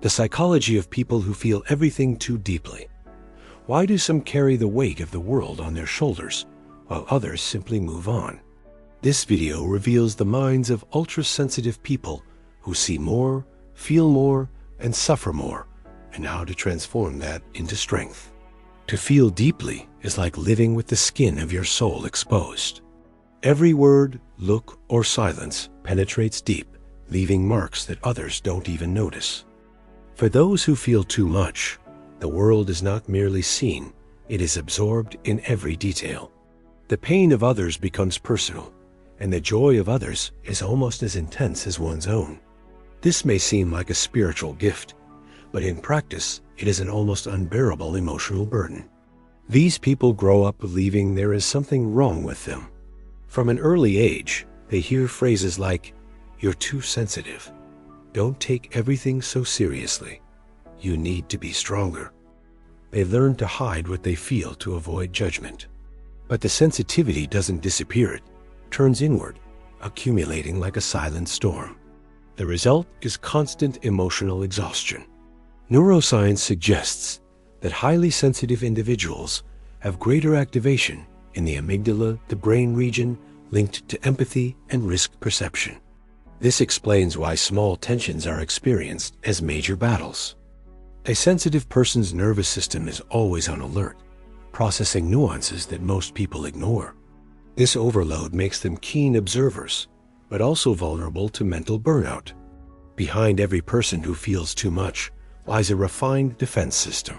The psychology of people who feel everything too deeply. Why do some carry the weight of the world on their shoulders, while others simply move on? This video reveals the minds of ultra-sensitive people who see more, feel more, and suffer more, and how to transform that into strength. To feel deeply is like living with the skin of your soul exposed. Every word, look, or silence penetrates deep, leaving marks that others don't even notice. For those who feel too much, the world is not merely seen, it is absorbed in every detail. The pain of others becomes personal, and the joy of others is almost as intense as one's own. This may seem like a spiritual gift, but in practice, it is an almost unbearable emotional burden. These people grow up believing there is something wrong with them. From an early age, they hear phrases like, "You're too sensitive. Don't take everything so seriously. You need to be stronger." They learn to hide what they feel to avoid judgment. But the sensitivity doesn't disappear, it turns inward, accumulating like a silent storm. The result is constant emotional exhaustion. Neuroscience suggests that highly sensitive individuals have greater activation in the amygdala, the brain region linked to empathy and risk perception. This explains why small tensions are experienced as major battles. A sensitive person's nervous system is always on alert, processing nuances that most people ignore. This overload makes them keen observers, but also vulnerable to mental burnout. Behind every person who feels too much lies a refined defense system.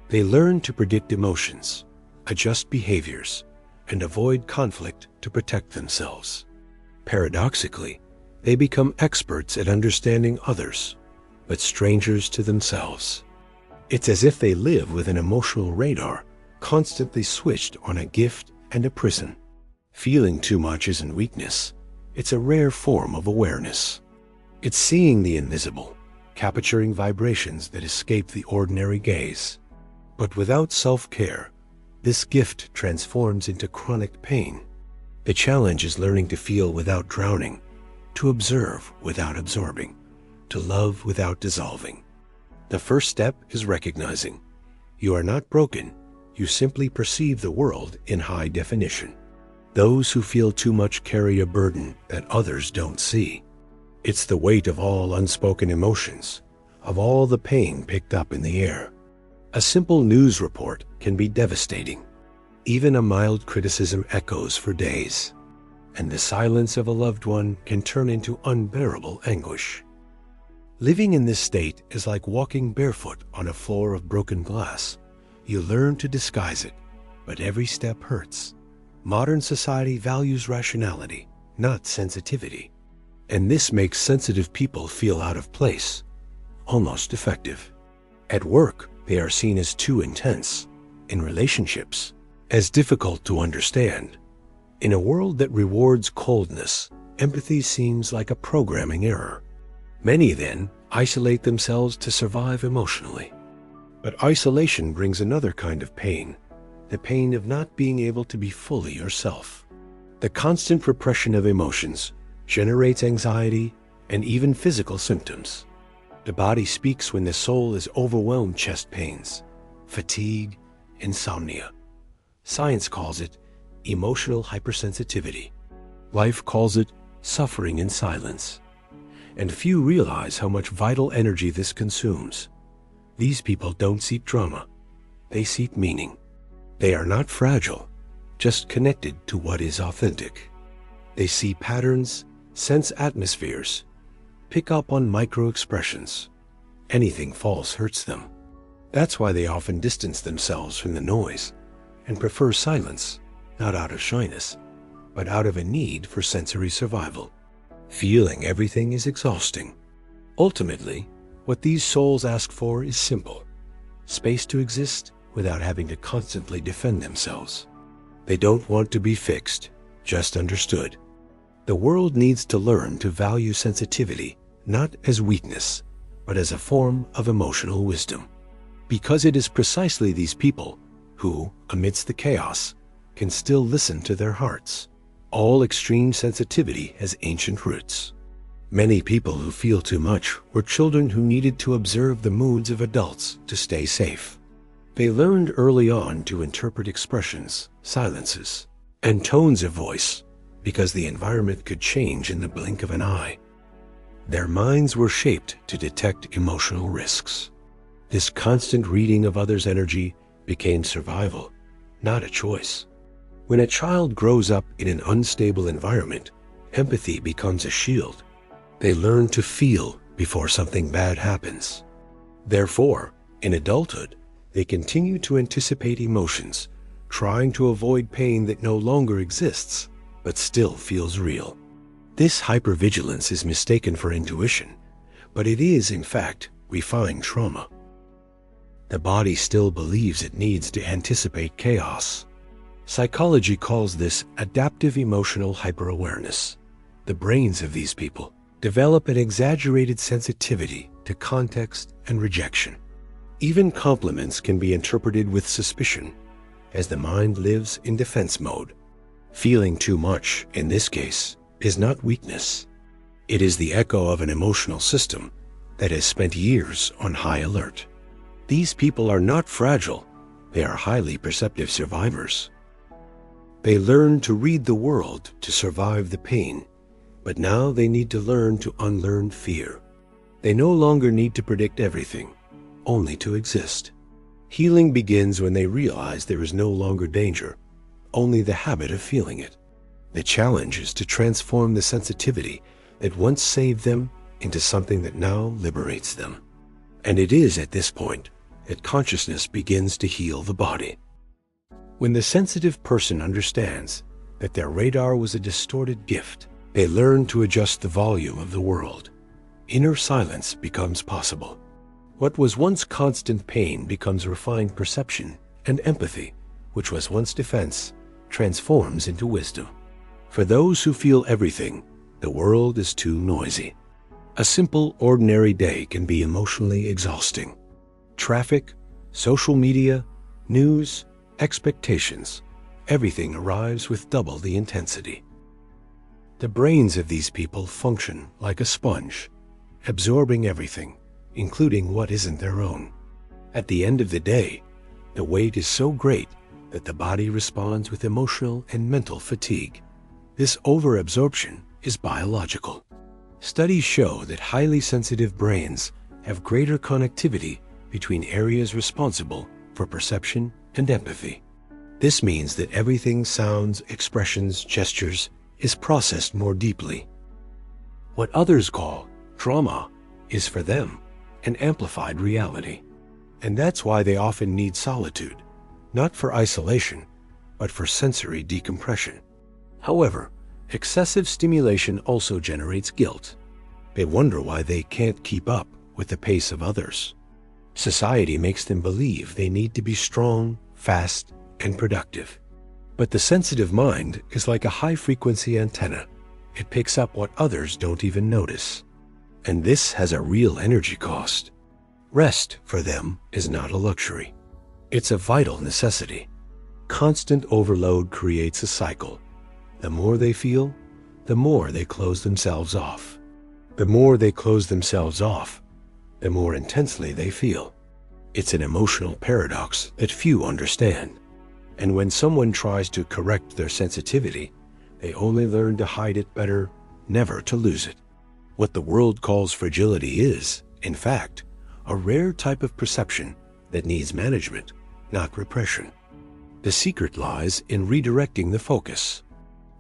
They learn to predict emotions, adjust behaviors, and avoid conflict to protect themselves. Paradoxically, they become experts at understanding others, but strangers to themselves. It's as if they live with an emotional radar, constantly switched on a gift and a prison. Feeling too much isn't weakness, it's a rare form of awareness. It's seeing the invisible, capturing vibrations that escape the ordinary gaze. But without self-care, this gift transforms into chronic pain. The challenge is learning to feel without drowning, to observe without absorbing, to love without dissolving. The first step is recognizing you are not broken, you simply perceive the world in high definition. Those who feel too much carry a burden that others don't see. It's the weight of all unspoken emotions, of all the pain picked up in the air. A simple news report can be devastating. Even a mild criticism echoes for days. And the silence of a loved one can turn into unbearable anguish. Living in this state is like walking barefoot on a floor of broken glass. You learn to disguise it, but every step hurts. Modern society values rationality, not sensitivity. And this makes sensitive people feel out of place, almost defective. At work, they are seen as too intense. In relationships, as difficult to understand. In a world that rewards coldness, empathy seems like a programming error. Many then isolate themselves to survive emotionally. But isolation brings another kind of pain, the pain of not being able to be fully yourself. The constant repression of emotions generates anxiety and even physical symptoms. The body speaks when the soul is overwhelmed: chest pains, fatigue, insomnia. Science calls it emotional hypersensitivity. Life calls it suffering in silence. And few realize how much vital energy this consumes. These people don't seek drama. They seek meaning. They are not fragile, just connected to what is authentic. They see patterns, sense atmospheres, pick up on micro-expressions. Anything false hurts them. That's why they often distance themselves from the noise and prefer silence, not out of shyness, but out of a need for sensory survival. Feeling everything is exhausting. Ultimately, what these souls ask for is simple: space to exist without having to constantly defend themselves. They don't want to be fixed, just understood. The world needs to learn to value sensitivity not as weakness, but as a form of emotional wisdom. Because it is precisely these people who, amidst the chaos, can still listen to their hearts. All extreme sensitivity has ancient roots. Many people who feel too much were children who needed to observe the moods of adults to stay safe. They learned early on to interpret expressions, silences, and tones of voice because the environment could change in the blink of an eye. Their minds were shaped to detect emotional risks. This constant reading of others' energy became survival, not a choice. When a child grows up in an unstable environment, empathy becomes a shield. They learn to feel before something bad happens. Therefore, in adulthood, they continue to anticipate emotions, trying to avoid pain that no longer exists, but still feels real. This hypervigilance is mistaken for intuition, but it is, in fact, refined trauma. The body still believes it needs to anticipate chaos. Psychology calls this adaptive emotional hyperawareness. The brains of these people develop an exaggerated sensitivity to context and rejection. Even compliments can be interpreted with suspicion, as the mind lives in defense mode. Feeling too much, in this case, is not weakness. It is the echo of an emotional system that has spent years on high alert. These people are not fragile. They are highly perceptive survivors. They learn to read the world to survive the pain, but now they need to learn to unlearn fear. They no longer need to predict everything, only to exist. Healing begins when they realize there is no longer danger, only the habit of feeling it. The challenge is to transform the sensitivity that once saved them into something that now liberates them. And it is at this point that consciousness begins to heal the body. When the sensitive person understands that their radar was a distorted gift, they learn to adjust the volume of the world. Inner silence becomes possible. What was once constant pain becomes refined perception, and empathy, which was once defense, transforms into wisdom. For those who feel everything, the world is too noisy. A simple, ordinary day can be emotionally exhausting. Traffic, social media, news, expectations, everything arrives with double the intensity. The brains of these people function like a sponge, absorbing everything, including what isn't their own. At the end of the day, the weight is so great that the body responds with emotional and mental fatigue. This overabsorption is biological. Studies show that highly sensitive brains have greater connectivity between areas responsible for perception and empathy. This means that everything, sounds, expressions, gestures, is processed more deeply. What others call trauma is for them an amplified reality. And that's why they often need solitude, not for isolation, but for sensory decompression. However, excessive stimulation also generates guilt. They wonder why they can't keep up with the pace of others. Society makes them believe they need to be strong, fast, and productive. But the sensitive mind is like a high-frequency antenna. It picks up what others don't even notice. And this has a real energy cost. Rest, for them, is not a luxury. It's a vital necessity. Constant overload creates a cycle. The more they feel, the more they close themselves off. The more they close themselves off, the more intensely they feel. It's an emotional paradox that few understand. And when someone tries to correct their sensitivity, they only learn to hide it better, never to lose it. What the world calls fragility is, in fact, a rare type of perception that needs management, not repression. The secret lies in redirecting the focus.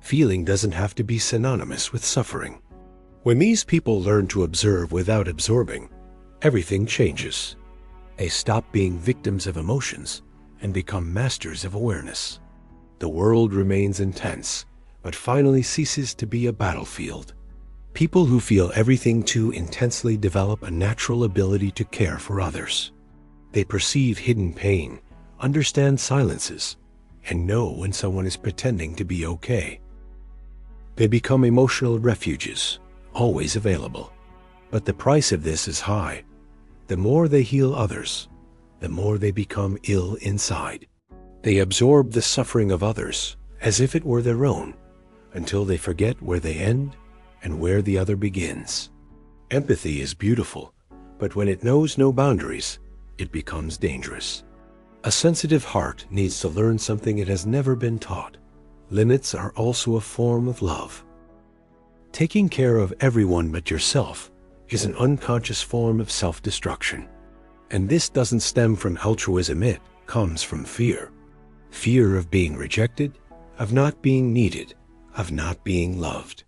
Feeling doesn't have to be synonymous with suffering. When these people learn to observe without absorbing, everything changes. They stop being victims of emotions and become masters of awareness. The world remains intense, but finally ceases to be a battlefield. People who feel everything too intensely develop a natural ability to care for others. They perceive hidden pain, understand silences, and know when someone is pretending to be okay. They become emotional refuges, always available. But the price of this is high. The more they heal others, the more they become ill inside. They absorb the suffering of others as if it were their own, until they forget where they end and where the other begins. Empathy is beautiful, but when it knows no boundaries, it becomes dangerous. A sensitive heart needs to learn something it has never been taught. Limits are also a form of love. Taking care of everyone but yourself is an unconscious form of self-destruction. And this doesn't stem from altruism, it comes from fear. Fear of being rejected, of not being needed, of not being loved.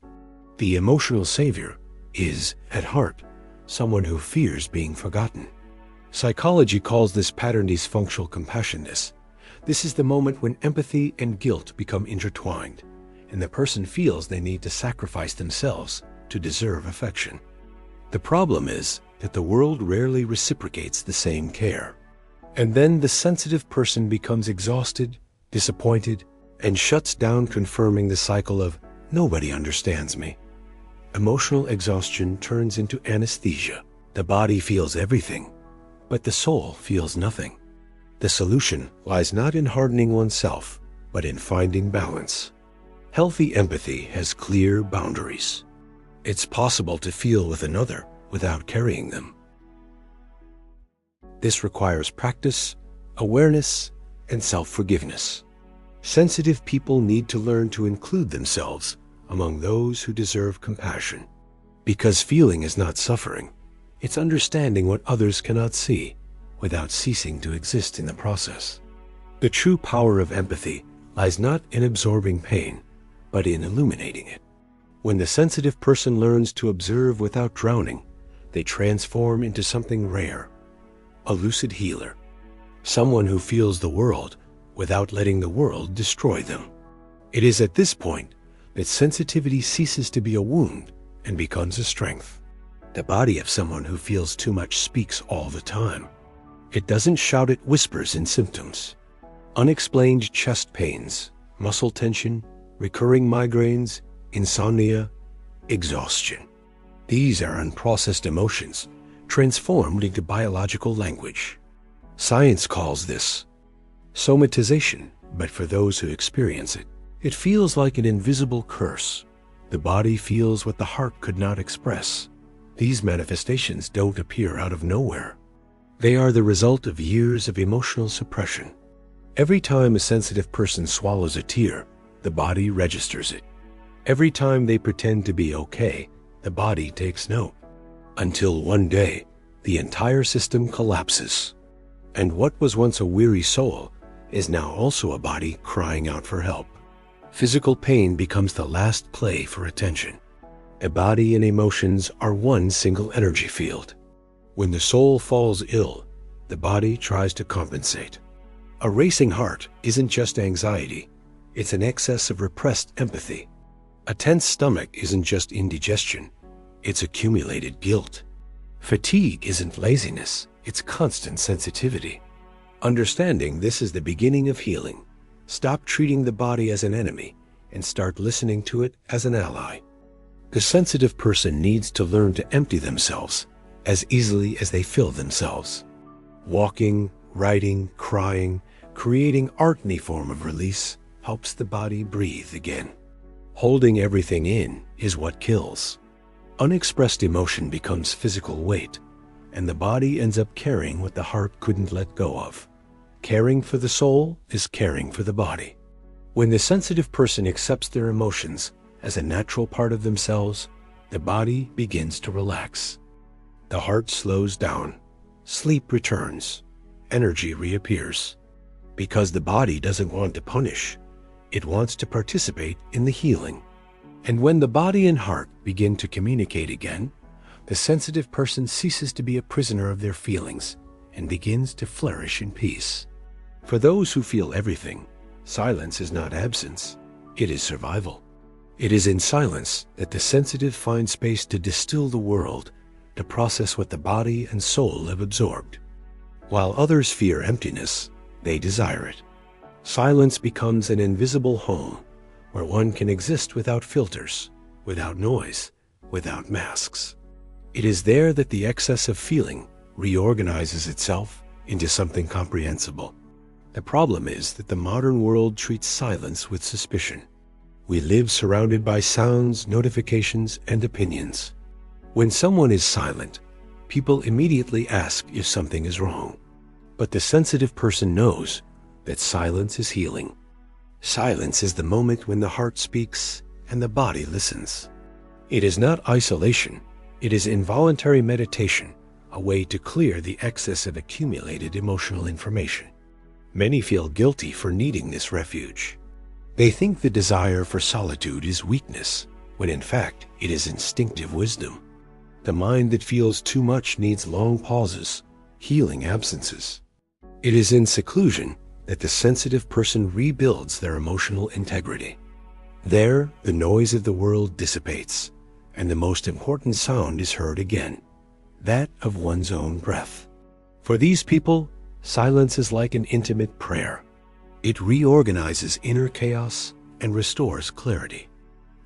The emotional savior is, at heart, someone who fears being forgotten. Psychology calls this pattern dysfunctional compassiousness. This is the moment when empathy and guilt become intertwined, and the person feels they need to sacrifice themselves to deserve affection. The problem is that the world rarely reciprocates the same care. And then the sensitive person becomes exhausted, disappointed, and shuts down, confirming the cycle of nobody understands me. Emotional exhaustion turns into anesthesia. The body feels everything, but the soul feels nothing. The solution lies not in hardening oneself, but in finding balance. Healthy empathy has clear boundaries. It's possible to feel with another without carrying them. This requires practice, awareness, and self-forgiveness. Sensitive people need to learn to include themselves among those who deserve compassion. Because feeling is not suffering, it's understanding what others cannot see without ceasing to exist in the process. The true power of empathy lies not in absorbing pain, but in illuminating it. When the sensitive person learns to observe without drowning, they transform into something rare, a lucid healer, someone who feels the world without letting the world destroy them. It is at this point that sensitivity ceases to be a wound and becomes a strength. The body of someone who feels too much speaks all the time. It doesn't shout, it whispers in symptoms. Unexplained chest pains, muscle tension, recurring migraines, insomnia, exhaustion. These are unprocessed emotions transformed into biological language. Science calls this somatization, but for those who experience it, it feels like an invisible curse. The body feels what the heart could not express. These manifestations don't appear out of nowhere. They are the result of years of emotional suppression. Every time a sensitive person swallows a tear, the body registers it. Every time they pretend to be okay, the body takes note. Until one day, the entire system collapses. And what was once a weary soul is now also a body crying out for help. Physical pain becomes the last play for attention. A body and emotions are one single energy field. When the soul falls ill, the body tries to compensate. A racing heart isn't just anxiety, it's an excess of repressed empathy. A tense stomach isn't just indigestion, it's accumulated guilt. Fatigue isn't laziness, it's constant sensitivity. Understanding this is the beginning of healing. Stop treating the body as an enemy and start listening to it as an ally. The sensitive person needs to learn to empty themselves as easily as they fill themselves. Walking, writing, crying, creating art, any form of release, helps the body breathe again. Holding everything in is what kills. Unexpressed emotion becomes physical weight, and the body ends up carrying what the heart couldn't let go of. Caring for the soul is caring for the body. When the sensitive person accepts their emotions as a natural part of themselves, the body begins to relax. The heart slows down, sleep returns, energy reappears. Because the body doesn't want to punish, it wants to participate in the healing. And when the body and heart begin to communicate again, the sensitive person ceases to be a prisoner of their feelings and begins to flourish in peace. For those who feel everything, silence is not absence, it is survival. It is in silence that the sensitive find space to distill the world, to process what the body and soul have absorbed. While others fear emptiness, they desire it. Silence becomes an invisible home where one can exist without filters, without noise, without masks. It is there that the excess of feeling reorganizes itself into something comprehensible. The problem is that the modern world treats silence with suspicion. We live surrounded by sounds, notifications, and opinions. When someone is silent, people immediately ask if something is wrong. But the sensitive person knows that silence is healing. Silence is the moment when the heart speaks and the body listens. It is not isolation, it is involuntary meditation, a way to clear the excess of accumulated emotional information. Many feel guilty for needing this refuge. They think the desire for solitude is weakness, when in fact it is instinctive wisdom. The mind that feels too much needs long pauses, healing absences. It is in seclusion that the sensitive person rebuilds their emotional integrity. There, the noise of the world dissipates, and the most important sound is heard again, that of one's own breath. For these people, silence is like an intimate prayer. It reorganizes inner chaos and restores clarity.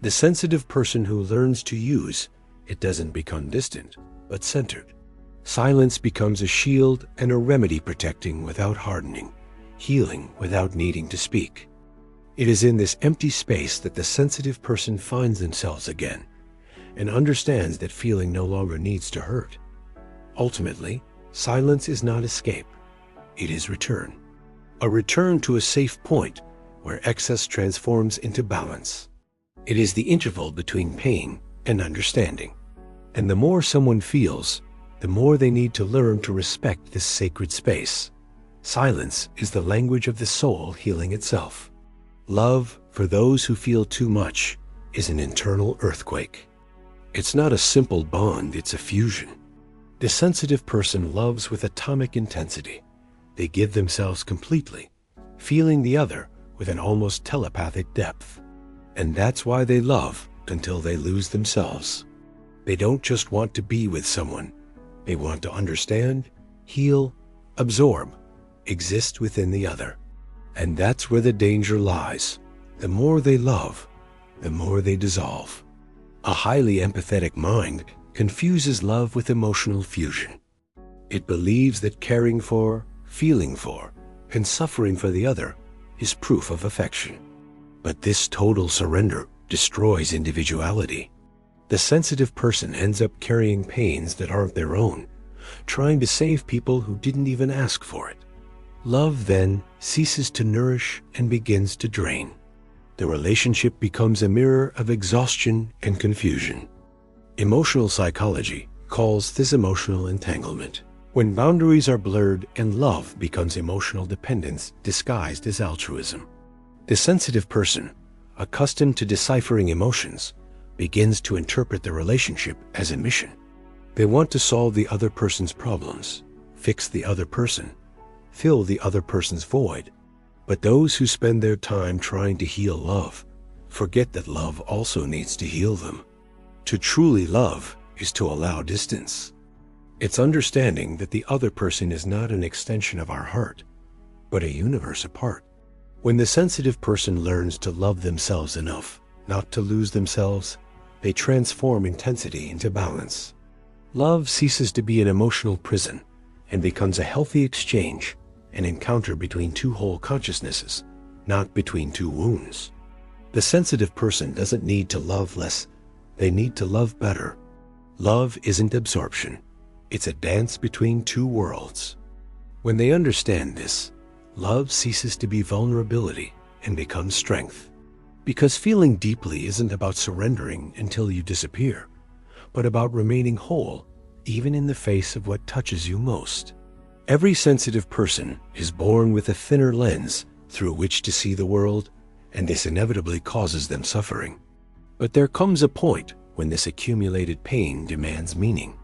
The sensitive person who learns to use it doesn't become distant, but centered. Silence becomes a shield and a remedy, protecting without hardening, healing without needing to speak. It is in this empty space that the sensitive person finds themselves again and understands that feeling no longer needs to hurt. Ultimately, silence is not escape, it is return. A return to a safe point where excess transforms into balance. It is the interval between pain and understanding. And the more someone feels, the more they need to learn to respect this sacred space. Silence is the language of the soul healing itself. Love, for those who feel too much, is an internal earthquake. It's not a simple bond, it's a fusion. The sensitive person loves with atomic intensity. They give themselves completely, feeling the other with an almost telepathic depth. And that's why they love until they lose themselves. They don't just want to be with someone. They want to understand, heal, absorb, exist within the other. And that's where the danger lies. The more they love, the more they dissolve. A highly empathetic mind confuses love with emotional fusion. It believes that caring for, feeling for, and suffering for the other is proof of affection. But this total surrender destroys individuality. The sensitive person ends up carrying pains that aren't their own, trying to save people who didn't even ask for it. Love then ceases to nourish and begins to drain. The relationship becomes a mirror of exhaustion and confusion. Emotional psychology calls this emotional entanglement, when boundaries are blurred and love becomes emotional dependence disguised as altruism. The sensitive person, accustomed to deciphering emotions, begins to interpret the relationship as a mission. They want to solve the other person's problems, fix the other person, fill the other person's void. But those who spend their time trying to heal love forget that love also needs to heal them. To truly love is to allow distance. It's understanding that the other person is not an extension of our heart, but a universe apart. When the sensitive person learns to love themselves enough not to lose themselves, they transform intensity into balance. Love ceases to be an emotional prison and becomes a healthy exchange, an encounter between two whole consciousnesses, not between two wounds. The sensitive person doesn't need to love less, they need to love better. Love isn't absorption, it's a dance between two worlds. When they understand this, love ceases to be vulnerability and becomes strength. Because feeling deeply isn't about surrendering until you disappear, but about remaining whole, even in the face of what touches you most. Every sensitive person is born with a thinner lens through which to see the world, and this inevitably causes them suffering. But there comes a point when this accumulated pain demands meaning.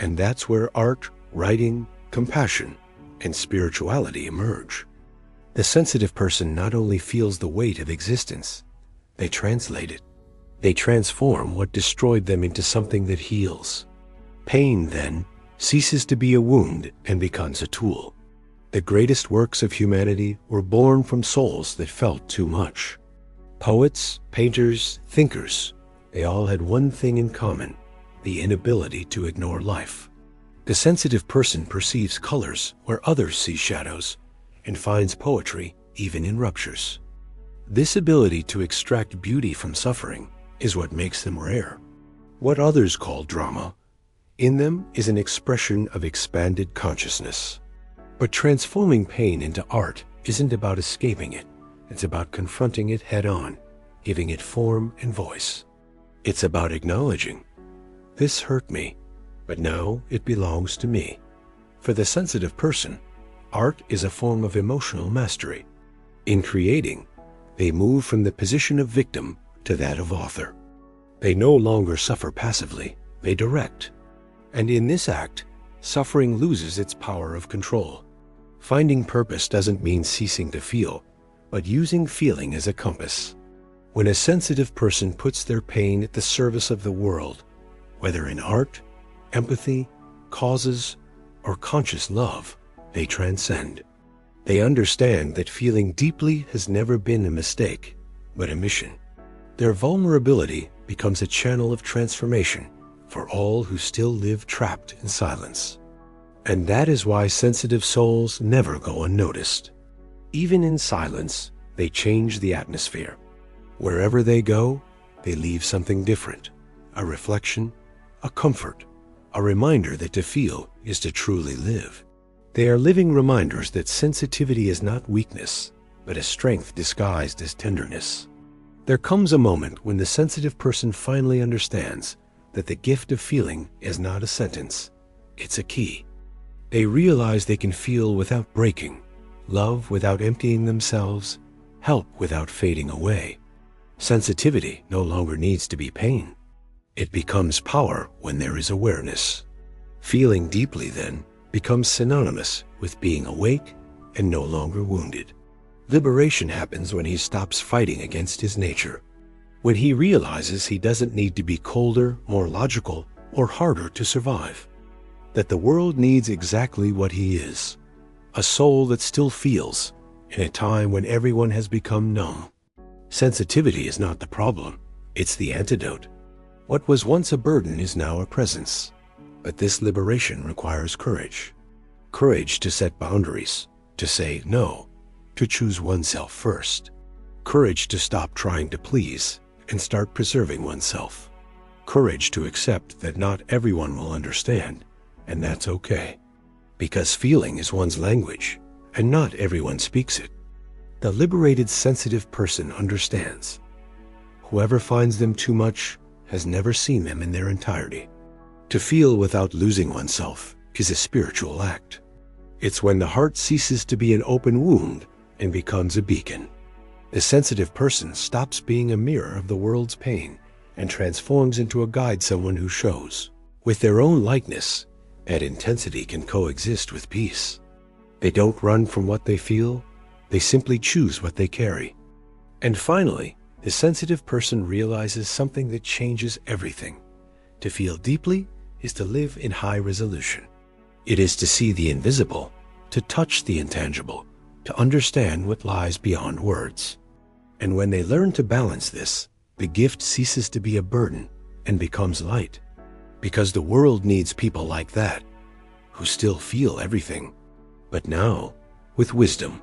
And that's where art, writing, compassion, and spirituality emerge. The sensitive person not only feels the weight of existence, they translate it. They transform what destroyed them into something that heals. Pain, then, ceases to be a wound and becomes a tool. The greatest works of humanity were born from souls that felt too much. Poets, painters, thinkers, they all had one thing in common: the inability to ignore life. The sensitive person perceives colors where others see shadows and finds poetry even in ruptures. This ability to extract beauty from suffering is what makes them rare. What others call drama, in them is an expression of expanded consciousness. But transforming pain into art isn't about escaping it. It's about confronting it head-on, giving it form and voice. It's about acknowledging, this hurt me, but now it belongs to me. For the sensitive person, art is a form of emotional mastery. In creating, they move from the position of victim to that of author. They no longer suffer passively, they direct. And in this act, suffering loses its power of control. Finding purpose doesn't mean ceasing to feel, but using feeling as a compass. When a sensitive person puts their pain at the service of the world, whether in art, empathy, causes, or conscious love, they transcend. They understand that feeling deeply has never been a mistake, but a mission. Their vulnerability becomes a channel of transformation for all who still live trapped in silence. And that is why sensitive souls never go unnoticed. Even in silence, they change the atmosphere. Wherever they go, they leave something different, a reflection, a comfort, a reminder that to feel is to truly live. They are living reminders that sensitivity is not weakness, but a strength disguised as tenderness. There comes a moment when the sensitive person finally understands that the gift of feeling is not a sentence, it's a key. They realize they can feel without breaking, love without emptying themselves, help without fading away. Sensitivity no longer needs to be pain. It becomes power when there is awareness. Feeling deeply, then, becomes synonymous with being awake and no longer wounded. Liberation happens when he stops fighting against his nature. When he realizes he doesn't need to be colder, more logical, or harder to survive. That the world needs exactly what he is. A soul that still feels, in a time when everyone has become numb. Sensitivity is not the problem, it's the antidote. What was once a burden is now a presence. But this liberation requires courage. Courage to set boundaries, to say no, to choose oneself first. Courage to stop trying to please and start preserving oneself. Courage to accept that not everyone will understand, and that's okay. Because feeling is one's language, and not everyone speaks it. The liberated, sensitive person understands. Whoever finds them too much has never seen them in their entirety. To feel without losing oneself is a spiritual act. It's when the heart ceases to be an open wound and becomes a beacon. The sensitive person stops being a mirror of the world's pain and transforms into a guide, someone who shows. With their own likeness, that intensity can coexist with peace. They don't run from what they feel, they simply choose what they carry. And finally, the sensitive person realizes something that changes everything. To feel deeply is to live in high resolution. It is to see the invisible, to touch the intangible, to understand what lies beyond words. And when they learn to balance this, the gift ceases to be a burden and becomes light. Because the world needs people like that, who still feel everything, but now with wisdom